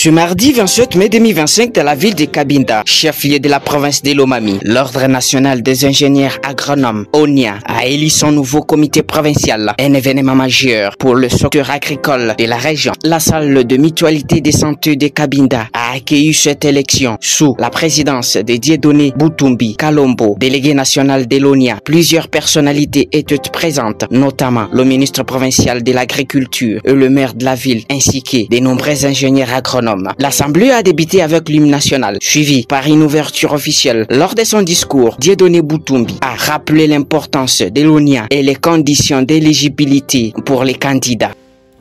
Ce mardi 27 mai 2025, dans la ville de Cabinda, chef-lieu de la province de Lomami, l'Ordre national des ingénieurs agronomes, ONIA, a élu son nouveau comité provincial, un événement majeur pour le secteur agricole de la région. La salle de mutualité de santé de Cabinda a accueilli cette élection sous la présidence de Dieudonné Boutumbi Kalombo, délégué national de l'ONIA. Plusieurs personnalités étaient présentes, notamment le ministre provincial de l'agriculture et le maire de la ville, ainsi que de nombreux ingénieurs agronomes. L'Assemblée a débuté avec l'hymne national, suivi par une ouverture officielle. Lors de son discours, Dieudonné Boutumbi a rappelé l'importance de l'ONIA et les conditions d'éligibilité pour les candidats.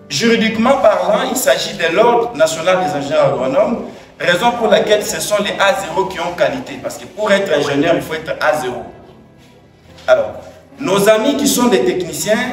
Juridiquement parlant, il s'agit de l'Ordre national des ingénieurs agronomes, raison pour laquelle ce sont les A0 qui ont qualité, parce que pour être ingénieur, il faut être A0. Alors, nos amis qui sont des techniciens,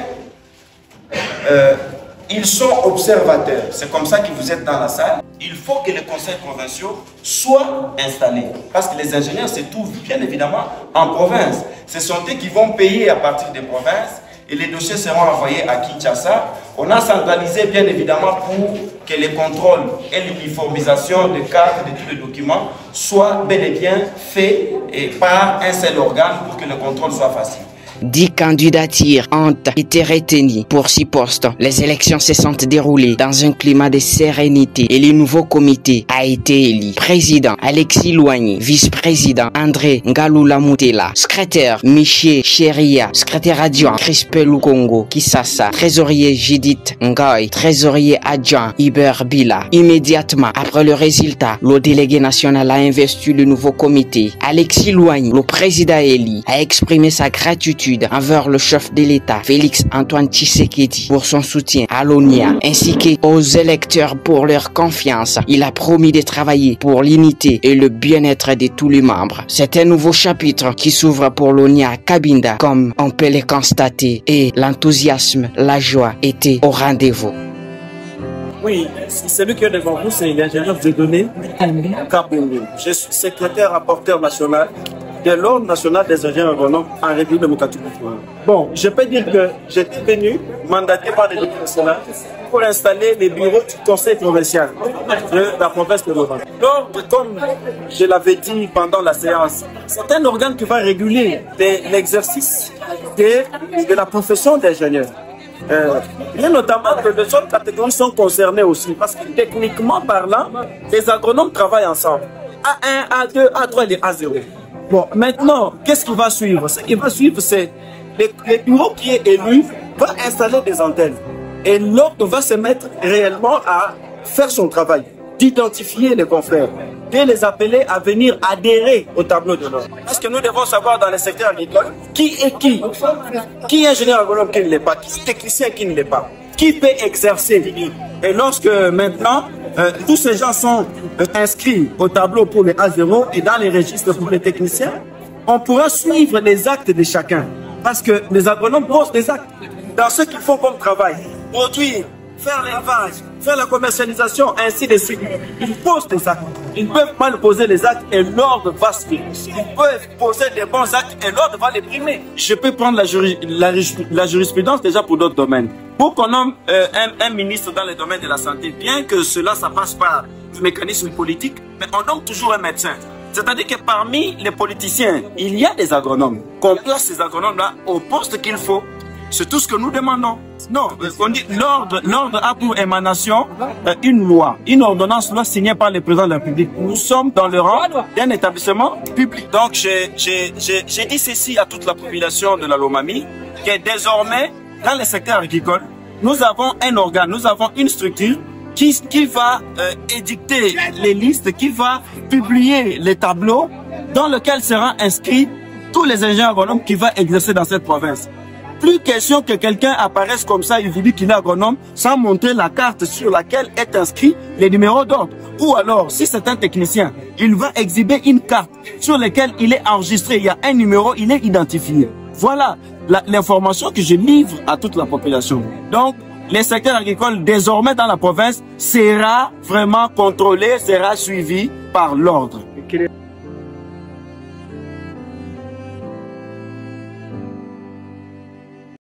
ils sont observateurs. C'est comme ça que vous êtes dans la salle. Il faut que les conseils provinciaux soient installés. Parce que les ingénieurs se trouvent bien évidemment en province. Ce sont eux qui vont payer à partir des provinces et les dossiers seront envoyés à Kinshasa. On a centralisé bien évidemment pour que les contrôles et l'uniformisation des cartes, de tous les documents soient bel et bien faits par un seul organe pour que le contrôle soit facile. 10 candidatures ont été retenues pour 6 postes. Les élections se sont déroulées dans un climat de sérénité et le nouveau comité a été élu. Président Alexis Louagny, vice-président André Ngaloula Moutela, secrétaire Miché Cheria, secrétaire adjoint Crispé Lukongo Kisasa, trésorier Judith Ngoy, trésorier adjoint Iber Bila. Immédiatement après le résultat, le délégué national a investi le nouveau comité. Alexis Louagny, le président élu, a exprimé sa gratitude envers le chef de l'État, Félix Antoine Tshisekedi, pour son soutien à l'ONIA, ainsi qu'aux électeurs pour leur confiance. Il a promis de travailler pour l'unité et le bien-être de tous les membres. C'est un nouveau chapitre qui s'ouvre pour l'ONIA à Cabinda, comme on peut le constater, et l'enthousiasme, la joie étaient au rendez-vous. Oui, celui qui est devant vous, c'est l'ingénieur Dieudonné Kalombo. Je suis secrétaire rapporteur national de l'Ordre national des ingénieurs agronomes en République démocratique du Congo. Bon, je peux dire que j'étais venu, mandaté par les députés nationaux, pour installer les bureaux du conseil provincial de la province de Lomami. L'ordre, comme je l'avais dit pendant la séance, c'est un organe qui va réguler l'exercice de la profession d'ingénieur. Et notamment que les autres catégories sont concernées aussi, parce que techniquement parlant, les agronomes travaillent ensemble. A1, A2, A3 et A0. Bon, maintenant, qu'est-ce qui va suivre? Ce qui va suivre, c'est le bureau qui est élu va installer des antennes. Et l'ordre va se mettre réellement à faire son travail, d'identifier les confrères, de les appeler à venir adhérer au tableau de l'ordre. Parce que nous devons savoir dans le secteur agricole qui est qui. Qui est ingénieur agronome qui ne l'est pas, qui est technicien qui ne l'est pas, qui peut exercer. Et lorsque maintenant, tous ces gens sont inscrits au tableau pour les A0 et dans les registres pour les techniciens, on pourra suivre les actes de chacun. Parce que les agronomes posent des actes dans ce qu'ils font comme travail. Produire, faire l'élevage, faire la commercialisation, ainsi de suite. Ils posent des actes. Ils peuvent mal poser les actes et l'ordre va suivre. Ils peuvent poser des bons actes et l'ordre va les primer. Je peux prendre la jurisprudence déjà pour d'autres domaines. Pour qu'on nomme un ministre dans le domaine de la santé, bien que ça passe par le mécanisme politique, mais on nomme toujours un médecin. C'est-à-dire que parmi les politiciens, il y a des agronomes. Qu'on place ces agronomes-là au poste qu'il faut. C'est tout ce que nous demandons. Non, on dit l'ordre a pour émanation une loi, une ordonnance signée par le président de la République. Nous sommes dans le rang d'un établissement public. Donc j'ai dit ceci à toute la population de la Lomami, que désormais, dans le secteur agricole, nous avons un organe, nous avons une structure qui va édicter les listes, qui va publier les tableaux dans lesquels seront inscrits tous les ingénieurs agronomes qui vont exercer dans cette province. Plus question que quelqu'un apparaisse comme ça, il vous dit qu'il est agronome, sans montrer la carte sur laquelle est inscrit les numéros d'ordre. Ou alors, si c'est un technicien, il va exhiber une carte sur laquelle il est enregistré, il y a un numéro, il est identifié. Voilà l'information que je livre à toute la population. Donc, le secteur agricole, désormais dans la province, sera vraiment contrôlé, sera suivi par l'ordre.